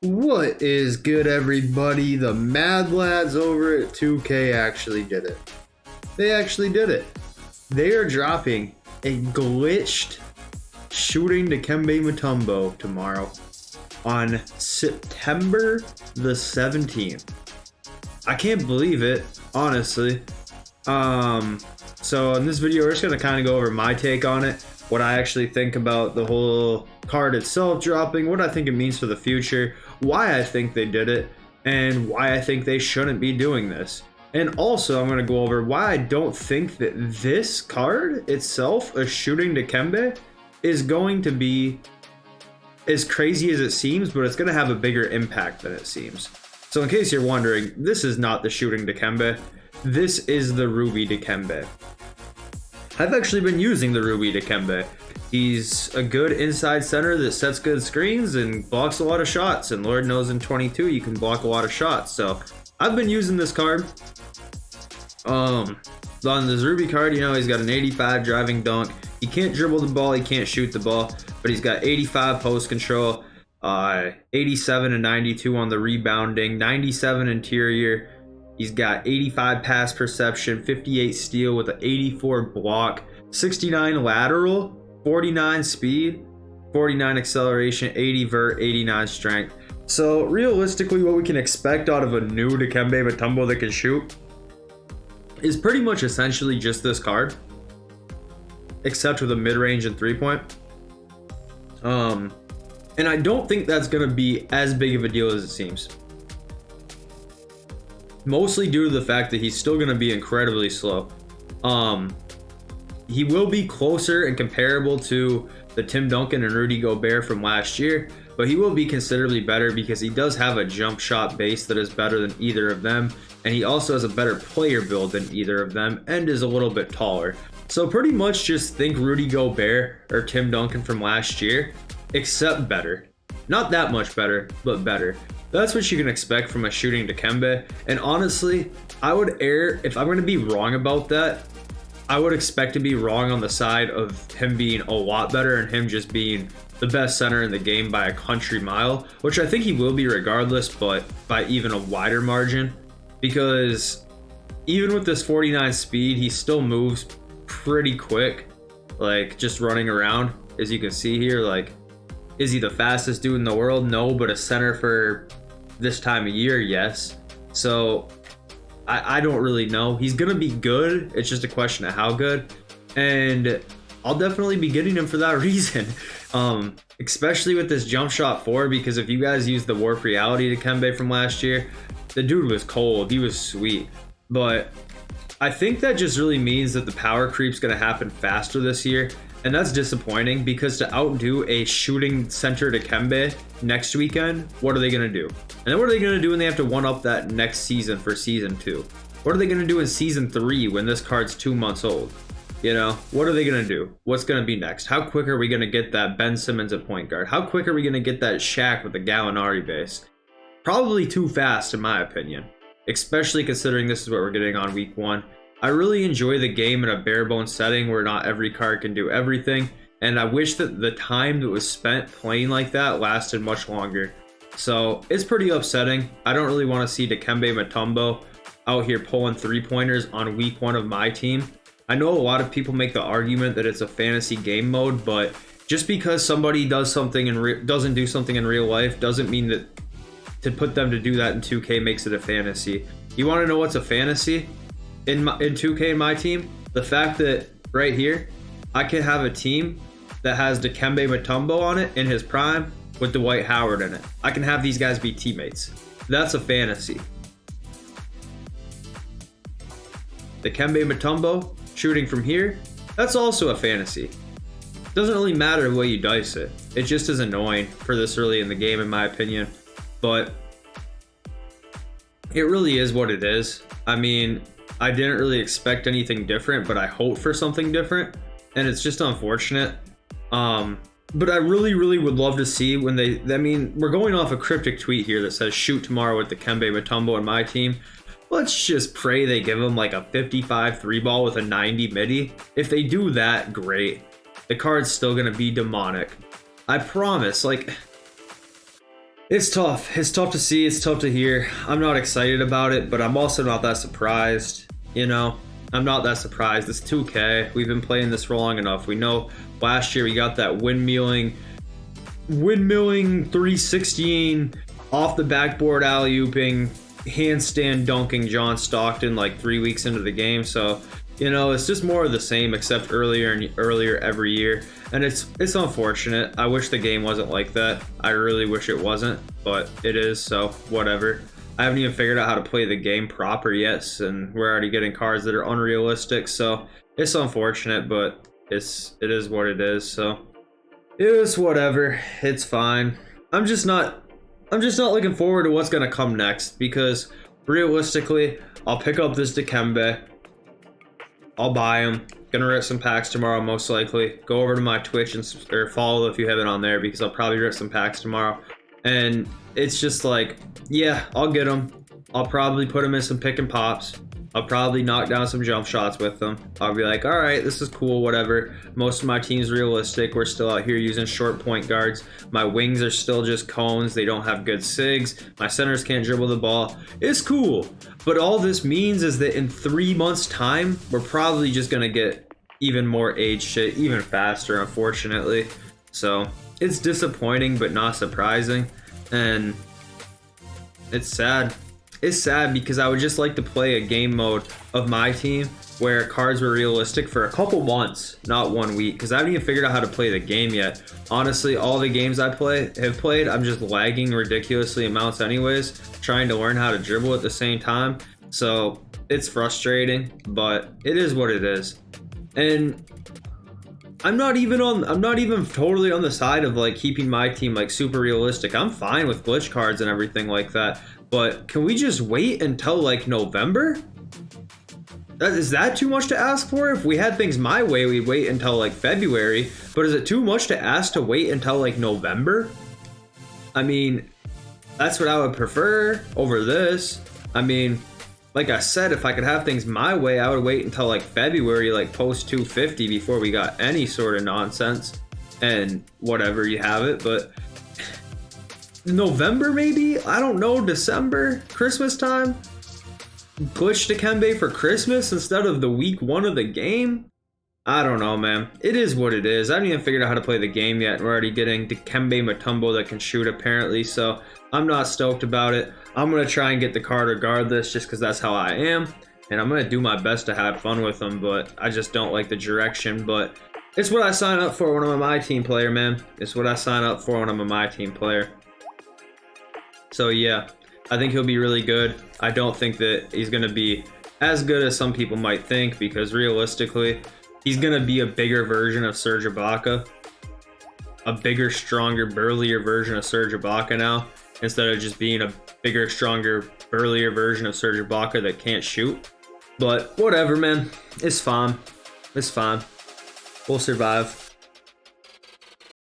What is good, everybody? The Mad Lads over at 2K actually did it. They actually did it. They are dropping a glitched shooting dikembe Mutombo tomorrow on September the 17th. I can't believe it, honestly. So in this video, we're just gonna kind of go over my take on it, what I actually think about the whole card itself dropping, what I think it means for the future, why I think they did it, and why I think they shouldn't be doing this. And also, I'm going to go over why I don't think that this card itself, a shooting dikembe, is going to be as crazy as it seems, but it's going to have a bigger impact than it seems. So in case you're wondering, this is not the shooting dikembe. This is the ruby dikembe. I've actually been using the ruby dikembe. He's a good inside center that sets good screens and blocks a lot of shots. And Lord knows in 22 you can block a lot of shots. So I've been using this card. On this ruby card, you know, he's got an 85 driving dunk. He can't dribble the ball, he can't shoot the ball, but he's got 85 post control, 87 and 92 on the rebounding, 97 interior. He's got 85 pass perception, 58 steal with an 84 block, 69 lateral, 49 speed, 49 acceleration, 80 vert, 89 strength. So realistically, what we can expect out of a new dikembe Mutombo that can shoot is pretty much essentially just this card, except with a mid-range and 3-point. And I don't think that's going to be as big of a deal as it seems. Mostly due to the fact that he's still going to be incredibly slow. He will be closer and comparable to the Tim Duncan and Rudy Gobert from last year, but he will be considerably better because he does have a jump shot base that is better than either of them, and he also has a better player build than either of them and is a little bit taller. So pretty much just think Rudy Gobert or Tim Duncan from last year, except better. Not that much better, but better. That's what you can expect from a shooting dikembe, and honestly, I would err, if I'm going to be wrong about that, I would expect to be wrong on the side of him being a lot better and him just being the best center in the game by a country mile, which I think he will be regardless, but by even a wider margin, because even with this 49 speed, he still moves pretty quick, like just running around, as you can see here. Like, is he the fastest dude in the world? No, but a center for this time of year, yes. So I don't really know. He's gonna be good, it's just a question of how good, and I'll definitely be getting him for that reason. Especially with this jump shot 4, because if you guys use the Warp Reality dikembe from last year, the dude was cold, he was sweet. But I think that just really means that the power creep's gonna happen faster this year, and that's disappointing, because to outdo a shooting center dikembe next weekend, what are they going to do? And then what are they going to do when they have to one-up that next season for season 2? What are they going to do in season 3 when this card's 2 months old? You know, what are they going to do? What's going to be next? How quick are we going to get that Ben Simmons at point guard? How quick are we going to get that Shaq with the Gallinari base? Probably too fast, in my opinion, especially considering this is what we're getting on week 1. I really enjoy the game in a bare bones setting where not every card can do everything, and I wish that the time that was spent playing like that lasted much longer. So it's pretty upsetting. I don't really want to see dikembe Mutombo out here pulling 3-pointers on week 1 of my team. I know a lot of people make the argument that it's a fantasy game mode, but just because somebody does something and doesn't do something in real life doesn't mean that to put them to do that in 2K makes it a fantasy. You want to know what's a fantasy? In 2K in my team, the fact that right here I can have a team that has dikembe Mutombo on it in his prime with Dwight Howard in it. I can have these guys be teammates. That's a fantasy. Dikembe Mutombo shooting from here, that's also a fantasy. Doesn't really matter the way you dice it. It just is annoying for this early in the game, in my opinion. But it really is what it is. I mean, I didn't really expect anything different, but I hoped for something different, and it's just unfortunate. But I really would love to see when I mean, we're going off a cryptic tweet here that says shoot tomorrow with dikembe Mutombo in my team. Let's just pray they give him like a 55 3-ball with a 90 midi. If they do that, great. The card's still gonna be demonic. I promise. Like, It's tough. It's tough to see. It's tough to hear. I'm not excited about it, but I'm also not that surprised. You know, I'm not that surprised. It's 2K. We've been playing this for long enough. We know last year we got that windmilling 360ing, off the backboard alley-ooping, handstand dunking John Stockton like 3 weeks into the game. So, you know, it's just more of the same, except earlier and earlier every year. And it's unfortunate. I wish the game wasn't like that. I really wish it wasn't, but it is, so whatever. I haven't even figured out how to play the game proper yet, and we're already getting cards that are unrealistic, so it's unfortunate, but it is what it is, so it is whatever. It's fine. I'm just not looking forward to what's gonna come next, because realistically, I'll pick up this dikembe. I'll buy him. Gonna rip some packs tomorrow, most likely. Go over to my Twitch or follow if you have it on there, because I'll probably rip some packs tomorrow. And it's just like, yeah, I'll get them. I'll probably put them in some pick and pops. I'll probably knock down some jump shots with them. I'll be like, all right, this is cool, whatever. Most of my team's realistic. We're still out here using short point guards. My wings are still just cones. They don't have good sigs. My centers can't dribble the ball. It's cool. But all this means is that in 3 months' time, we're probably just going to get even more age shit, even faster, unfortunately. So it's disappointing, but not surprising. And it's sad. It's sad because I would just like to play a game mode of my team where cards were realistic for a couple months, not 1 week, because I haven't even figured out how to play the game yet. Honestly, all the games I have played, I'm just lagging ridiculously amounts anyways, trying to learn how to dribble at the same time. So it's frustrating, but it is what it is. And I'm not even totally on the side of like keeping my team like super realistic. I'm fine with glitch cards and everything like that. But can we just wait until like November? Is that too much to ask for? If we had things my way, we'd wait until like February. But is it too much to ask to wait until like November? I mean, that's what I would prefer over this. I mean, like I said, if I could have things my way, I would wait until like February, like post 250 before we got any sort of nonsense. And whatever, you have it. But November maybe? I don't know. December? Christmas time? Glitch dikembe for Christmas instead of the week 1 of the game? I don't know, man. It is what it is. I haven't even figured out how to play the game yet. We're already getting dikembe Mutombo that can shoot apparently, so I'm not stoked about it. I'm going to try and get the card regardless just because that's how I am, and I'm going to do my best to have fun with them, but I just don't like the direction. But it's what I sign up for when I'm a my team player, man. It's what I sign up for when I'm a my team player. So yeah, I think he'll be really good. I don't think that he's going to be as good as some people might think, because realistically, he's going to be a bigger version of Serge Ibaka. A bigger, stronger, burlier version of Serge Ibaka now, instead of just being a bigger, stronger, burlier version of Serge Ibaka that can't shoot. But whatever, man. It's fine. It's fine. We'll survive.